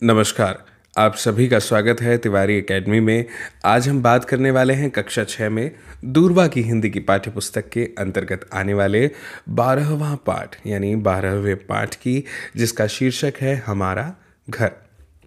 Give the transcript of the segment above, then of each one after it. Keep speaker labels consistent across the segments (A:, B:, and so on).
A: नमस्कार। आप सभी का स्वागत है तिवारी एकेडमी में। आज हम बात करने वाले हैं कक्षा 6 में दूरवा की हिंदी की पाठ्य पुस्तक के अंतर्गत आने वाले 12वां पाठ यानी 12वें पाठ की, जिसका शीर्षक है हमारा घर।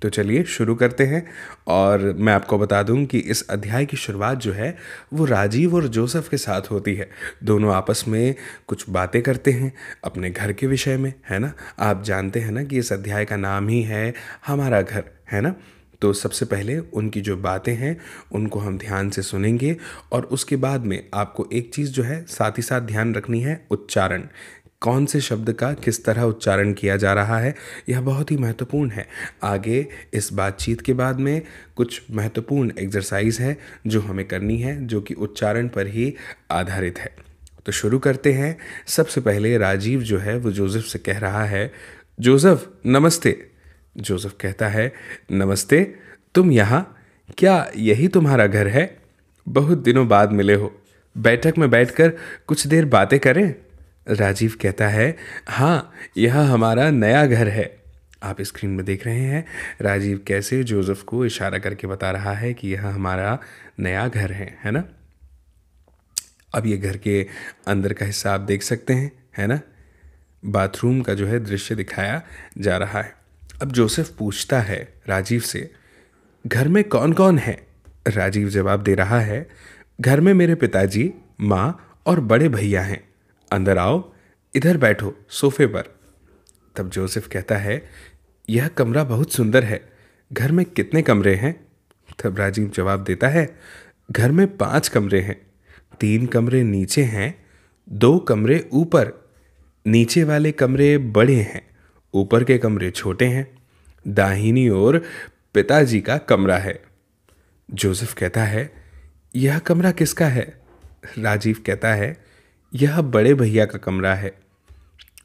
A: तो चलिए शुरू करते हैं। और मैं आपको बता दूं कि इस अध्याय की शुरुआत जो है वो राजीव और जोसेफ के साथ होती है। दोनों आपस में कुछ बातें करते हैं अपने घर के विषय में, है ना। आप जानते हैं ना कि इस अध्याय का नाम ही है हमारा घर, है ना। तो सबसे पहले उनकी जो बातें हैं उनको हम ध्यान से सुनेंगे और उसके बाद में आपको एक चीज़ जो है साथ ही साथ ध्यान रखनी है, उच्चारण। कौन से शब्द का किस तरह उच्चारण किया जा रहा है, यह बहुत ही महत्वपूर्ण है। आगे इस बातचीत के बाद में कुछ महत्वपूर्ण एक्सरसाइज है जो हमें करनी है, जो कि उच्चारण पर ही आधारित है। तो शुरू करते हैं। सबसे पहले राजीव जो है वो जोसेफ से कह रहा है, जोसेफ नमस्ते। जोसेफ कहता है, नमस्ते, तुम यहाँ? क्या यही तुम्हारा घर है? बहुत दिनों बाद मिले हो, बैठक में बैठकर कुछ देर बातें करें। राजीव कहता है, हाँ, यह हमारा नया घर है। आप स्क्रीन में देख रहे हैं राजीव कैसे जोसेफ को इशारा करके बता रहा है कि यह हमारा नया घर है ना। अब ये घर के अंदर का हिस्सा आप देख सकते हैं, है ना। बाथरूम का जो है दृश्य दिखाया जा रहा है। अब जोसेफ पूछता है राजीव से, घर में कौन कौन है? राजीव जवाब दे रहा है, घर में मेरे पिताजी, माँ और बड़े भैया हैं। अंदर आओ, इधर बैठो सोफे पर। तब जोसेफ कहता है, यह कमरा बहुत सुंदर है। घर में कितने कमरे हैं? तब राजीव जवाब देता है, घर में 5 कमरे हैं। 3 कमरे नीचे हैं, 2 कमरे ऊपर। नीचे वाले कमरे बड़े हैं, ऊपर के कमरे छोटे हैं। दाहिनी ओर पिताजी का कमरा है। जोसेफ कहता है, यह कमरा किसका है? राजीव कहता है, यह बड़े भैया का कमरा है,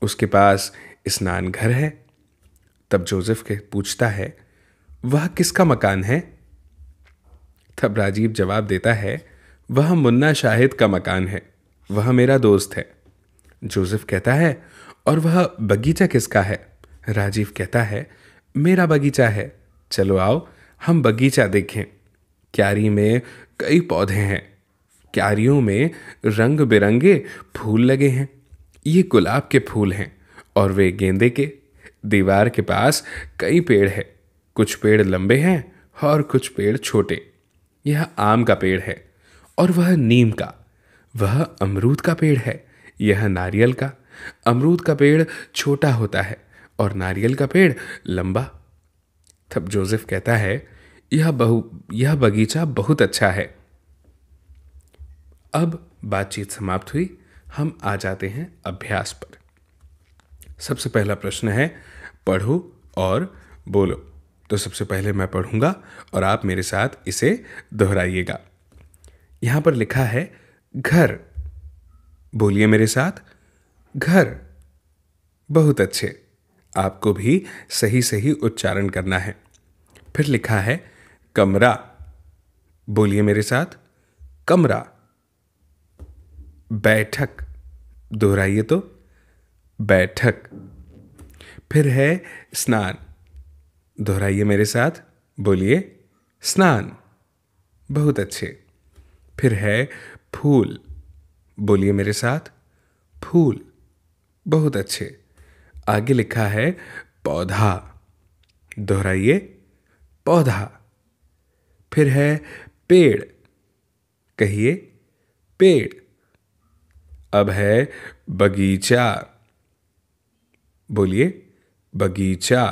A: उसके पास स्नान घर है। तब जोसेफ के पूछता है, वह किसका मकान है? तब राजीव जवाब देता है, वह मुन्ना शाहिद का मकान है, वह मेरा दोस्त है। जोसेफ कहता है, और वह बगीचा किसका है? राजीव कहता है, मेरा बगीचा है। चलो आओ हम बगीचा देखें। क्यारी में कई पौधे हैं, क्यारियों में रंग बिरंगे फूल लगे हैं। ये गुलाब के फूल हैं और वे गेंदे के। दीवार के पास कई पेड़ हैं, कुछ पेड़ लंबे हैं और कुछ पेड़ छोटे। यह आम का पेड़ है और वह नीम का। वह अमरूद का पेड़ है, यह नारियल का। अमरूद का पेड़ छोटा होता है और नारियल का पेड़ लंबा। तब जोसेफ कहता है, यह बगीचा बहुत अच्छा है। अब बातचीत समाप्त हुई, हम आ जाते हैं अभ्यास पर। सबसे पहला प्रश्न है, पढ़ो और बोलो। तो सबसे पहले मैं पढ़ूंगा और आप मेरे साथ इसे दोहराइएगा। यहां पर लिखा है घर। बोलिए मेरे साथ, घर। बहुत अच्छे, आपको भी सही सही उच्चारण करना है। फिर लिखा है कमरा। बोलिए मेरे साथ, कमरा। बैठक। दोहराइए तो, बैठक। फिर है स्नान। दोहराइए मेरे साथ, बोलिए स्नान। बहुत अच्छे। फिर है फूल। बोलिए मेरे साथ, फूल। बहुत अच्छे। आगे लिखा है पौधा। दोहराइए, पौधा। फिर है पेड़। कहिए, पेड़। अब है बगीचा। बोलिए, बगीचा।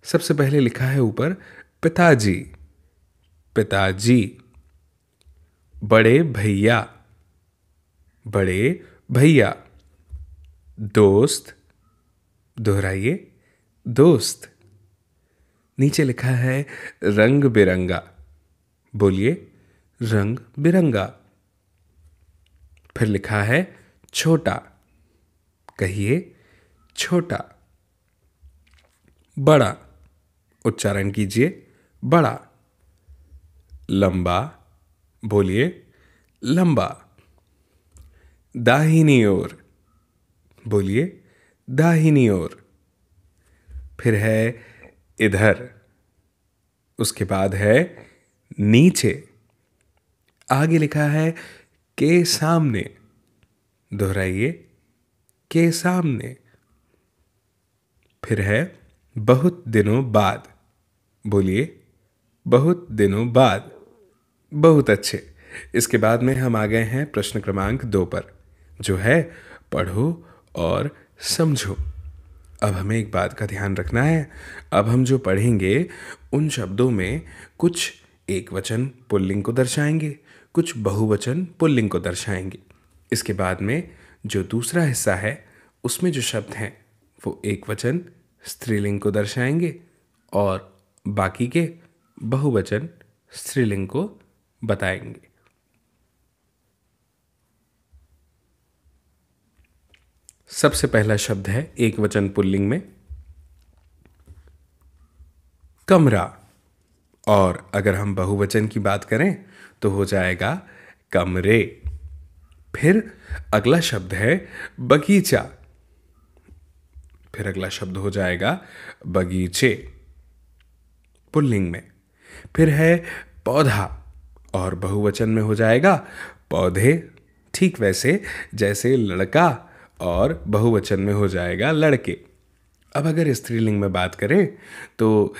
A: सबसे पहले लिखा है ऊपर पिताजी। पिताजी। बड़े भैया। बड़े भैया। दोस्त। दोहराइए, दोस्त। नीचे लिखा है रंग बिरंगा। बोलिए, रंग बिरंगा। फिर लिखा है छोटा। कहिए, छोटा। बड़ा। उच्चारण कीजिए, बड़ा। लंबा। बोलिए, लंबा। दाहिनी ओर। बोलिए, दाहिनी ओर। फिर है इधर, उसके बाद है नीचे। आगे लिखा है के सामने। दोहराइए, के सामने। फिर है बहुत दिनों बाद। बोलिए, बहुत दिनों बाद। बहुत अच्छे। इसके बाद में हम आ गए हैं प्रश्न क्रमांक 2 पर, जो है पढ़ो और समझो। अब हमें एक बात का ध्यान रखना है। अब हम जो पढ़ेंगे उन शब्दों में कुछ एक वचन पुल्लिंग को दर्शाएंगे, कुछ बहुवचन पुल्लिंग को दर्शाएंगे। इसके बाद में जो दूसरा हिस्सा है उसमें जो शब्द हैं वो एक वचन स्त्रीलिंग को दर्शाएंगे और बाकी के बहुवचन स्त्रीलिंग को बताएंगे। सबसे पहला शब्द है एक वचन पुल्लिंग में कमरा, और अगर हम बहुवचन की बात करें तो हो जाएगा कमरे। फिर अगला शब्द है बगीचा। फिर अगला शब्द हो जाएगा बगीचे, पुल्लिंग में। फिर है पौधा, और बहुवचन में हो जाएगा पौधे। ठीक वैसे जैसे लड़का और बहुवचन में हो जाएगा लड़के। अब अगर स्त्रीलिंग में बात करें तो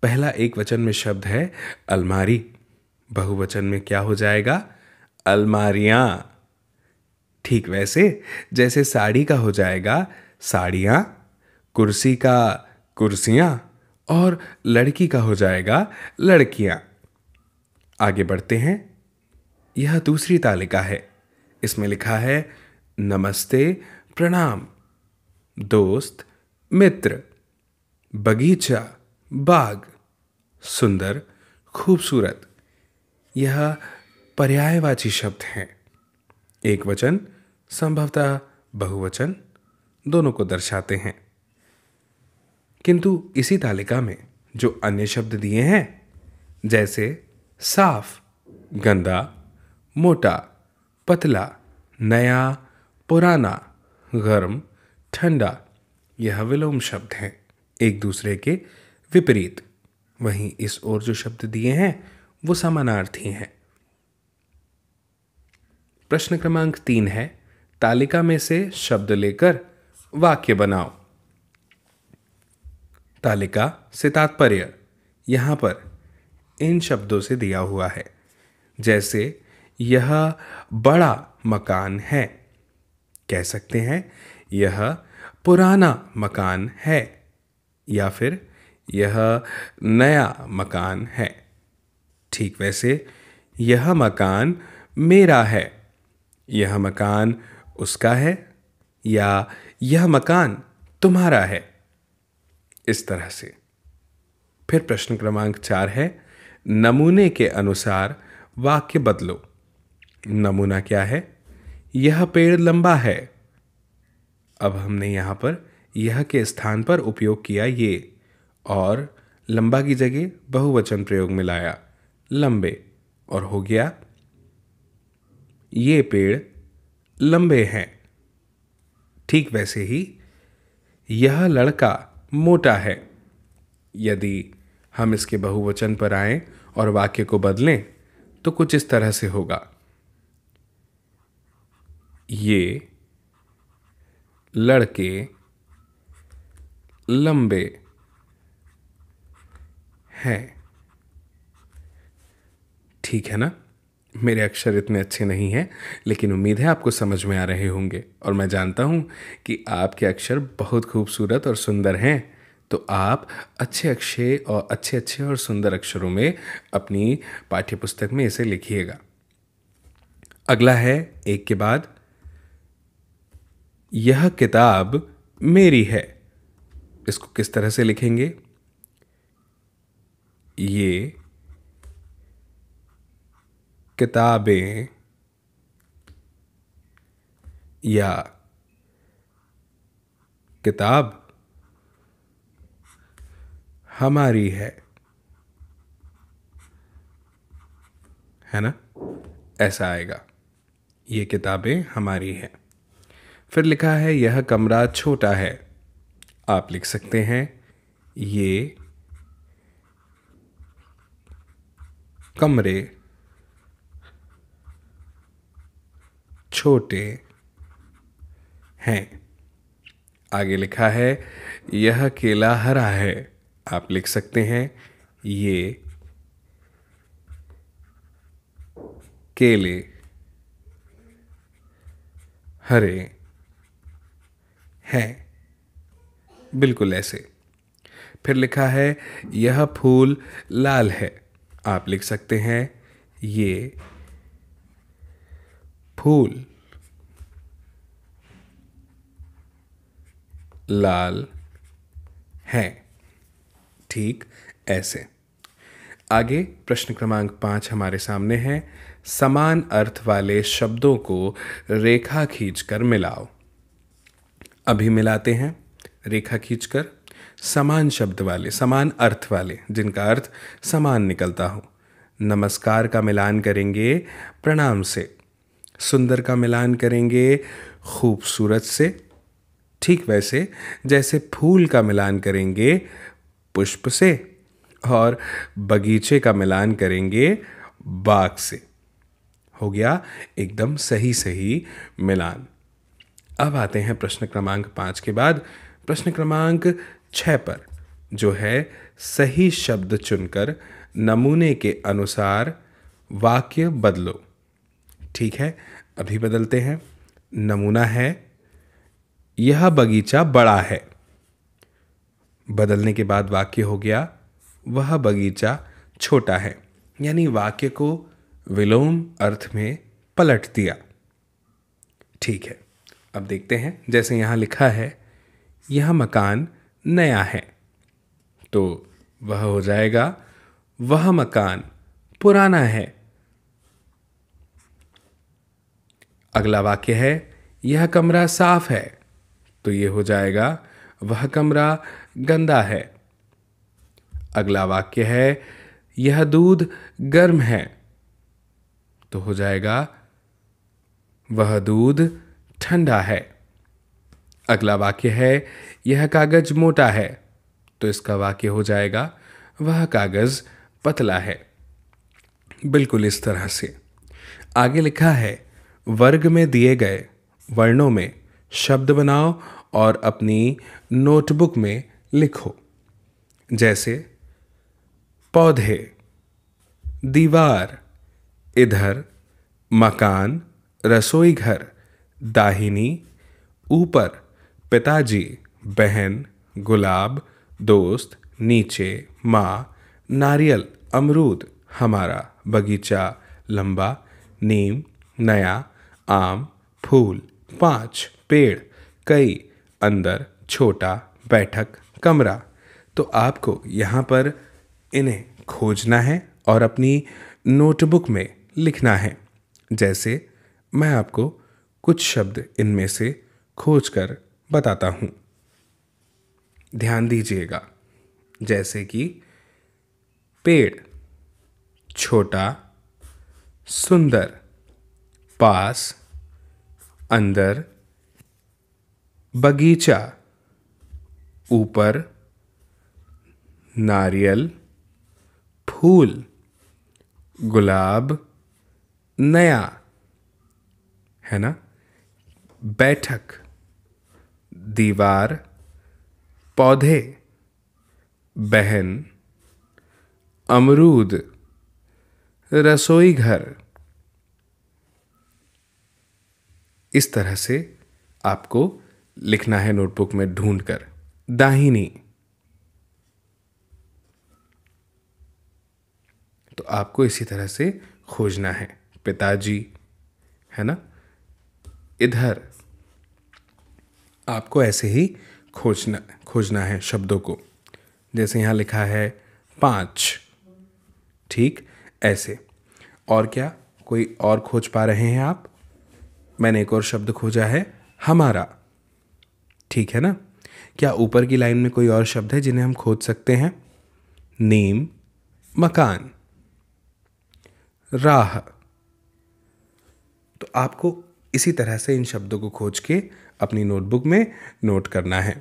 A: पहला एक वचन में शब्द है अलमारी। बहुवचन में क्या हो जाएगा? अलमारियां। ठीक वैसे जैसे साड़ी का हो जाएगा साड़ियां, कुर्सी का कुर्सियां, और लड़की का हो जाएगा लड़कियां। आगे बढ़ते हैं। यह दूसरी तालिका है। इसमें लिखा है नमस्ते, प्रणाम, दोस्त, मित्र, बगीचा, बाग, सुंदर, खूबसूरत। यह पर्यायवाची शब्द हैं। एक वचन संभवतः बहुवचन दोनों को दर्शाते हैं। किंतु इसी तालिका में जो अन्य शब्द दिए हैं जैसे साफ, गंदा, मोटा, पतला, नया, पुराना, गर्म, ठंडा, यह विलोम शब्द हैं, एक दूसरे के विपरीत। वहीं इस ओर जो शब्द दिए हैं वो समानार्थी हैं। प्रश्न क्रमांक 3 है तालिका में से शब्द लेकर वाक्य बनाओ। तालिका से तात्पर्य यहां पर इन शब्दों से दिया हुआ है, जैसे यह बड़ा मकान है, कह सकते हैं यह पुराना मकान है, या फिर यह नया मकान है। ठीक वैसे यह मकान मेरा है, यह मकान उसका है, या यह मकान तुम्हारा है, इस तरह से। फिर प्रश्न क्रमांक 4 है नमूने के अनुसार वाक्य बदलो। नमूना क्या है? यह पेड़ लंबा है। अब हमने यहां पर यह के स्थान पर उपयोग किया ये, और लंबा की जगह बहुवचन प्रयोग में लाया लंबे, और हो गया ये पेड़ लंबे हैं। ठीक वैसे ही यह लड़का मोटा है। यदि हम इसके बहुवचन पर आएं और वाक्य को बदलें तो कुछ इस तरह से होगा, ये लड़के लंबे हैं। ठीक है ना? मेरे अक्षर इतने अच्छे नहीं हैं, लेकिन उम्मीद है आपको समझ में आ रहे होंगे, और मैं जानता हूं कि आपके अक्षर बहुत खूबसूरत और सुंदर हैं। तो आप अच्छे अच्छे और सुंदर अक्षरों में अपनी पाठ्यपुस्तक में इसे लिखिएगा। अगला है एक के बाद यह किताब मेरी है। इसको किस तरह से लिखेंगे? ये किताबें या किताब हमारी है ना? ऐसा आएगा। ये किताबें हमारी हैं। फिर लिखा है यह कमरा छोटा है। आप लिख सकते हैं ये कमरे छोटे हैं। आगे लिखा है यह केला हरा है। आप लिख सकते हैं ये केले हरे हैं। बिल्कुल ऐसे। फिर लिखा है यह फूल लाल है। आप लिख सकते हैं ये फूल लाल है। ठीक ऐसे। आगे प्रश्न क्रमांक 5 हमारे सामने है। समान अर्थ वाले शब्दों को रेखा खींचकर मिलाओ। अभी मिलाते हैं रेखा खींचकर। समान शब्द वाले, समान अर्थ वाले, जिनका अर्थ समान निकलता हो। नमस्कार का मिलान करेंगे प्रणाम से। सुंदर का मिलान करेंगे खूबसूरत से। ठीक वैसे जैसे फूल का मिलान करेंगे पुष्प से और बगीचे का मिलान करेंगे बाग से। हो गया एकदम सही सही मिलान। अब आते हैं प्रश्न क्रमांक 5 के बाद प्रश्न क्रमांक 6 पर, जो है सही शब्द चुनकर नमूने के अनुसार वाक्य बदलो। ठीक है, अभी बदलते हैं। नमूना है यह बगीचा बड़ा है। बदलने के बाद वाक्य हो गया वह बगीचा छोटा है। यानी वाक्य को विलोम अर्थ में पलट दिया। ठीक है, अब देखते हैं। जैसे यहां लिखा है यह मकान नया है, तो वह हो जाएगा वह मकान पुराना है। अगला वाक्य है यह कमरा साफ है, तो यह हो जाएगा वह कमरा गंदा है। अगला वाक्य है यह दूध गर्म है, तो हो जाएगा वह दूध ठंडा है। अगला वाक्य है यह कागज मोटा है, तो इसका वाक्य हो जाएगा वह कागज पतला है। बिल्कुल इस तरह से। आगे लिखा है वर्ग में दिए गए वर्णों में शब्द बनाओ और अपनी नोटबुक में लिखो। जैसे पौधे, दीवार, इधर, मकान, रसोई घर, दाहिनी, ऊपर, पिताजी, बहन, गुलाब, दोस्त, नीचे, माँ, नारियल, अमरूद, हमारा, बगीचा, लंबा, नीम, नया, आम, फूल, 5, पेड़, कई, अंदर, छोटा, बैठक, कमरा। तो आपको यहाँ पर इन्हें खोजना है और अपनी नोटबुक में लिखना है। जैसे मैं आपको कुछ शब्द इनमें से खोजकर बताता हूँ, ध्यान दीजिएगा। जैसे कि पेड़, छोटा, सुंदर, पास, अंदर, बगीचा, ऊपर, नारियल, फूल, गुलाब, नया, है ना, बैठक, दीवार, पौधे, बहन, अमरूद, रसोई घर। इस तरह से आपको लिखना है नोटबुक में ढूंढकर। दाहिनी, तो आपको इसी तरह से खोजना है। पिताजी, है ना, इधर आपको ऐसे ही खोजना है शब्दों को। जैसे यहाँ लिखा है 5, ठीक ऐसे। और क्या कोई और खोज पा रहे हैं आप? मैंने एक और शब्द खोजा है हमारा, ठीक है ना। क्या ऊपर की लाइन में कोई और शब्द है जिन्हें हम खोज सकते हैं? नीम, मकान, राह। तो आपको इसी तरह से इन शब्दों को खोज के अपनी नोटबुक में नोट करना है।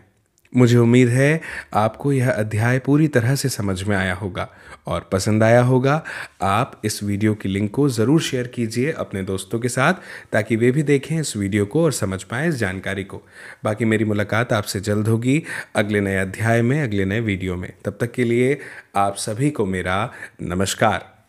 A: मुझे उम्मीद है आपको यह अध्याय पूरी तरह से समझ में आया होगा और पसंद आया होगा। आप इस वीडियो की लिंक को ज़रूर शेयर कीजिए अपने दोस्तों के साथ, ताकि वे भी देखें इस वीडियो को और समझ पाएँ इस जानकारी को। बाकी मेरी मुलाकात आपसे जल्द होगी अगले नए अध्याय में, अगले नए वीडियो में। तब तक के लिए आप सभी को मेरा नमस्कार।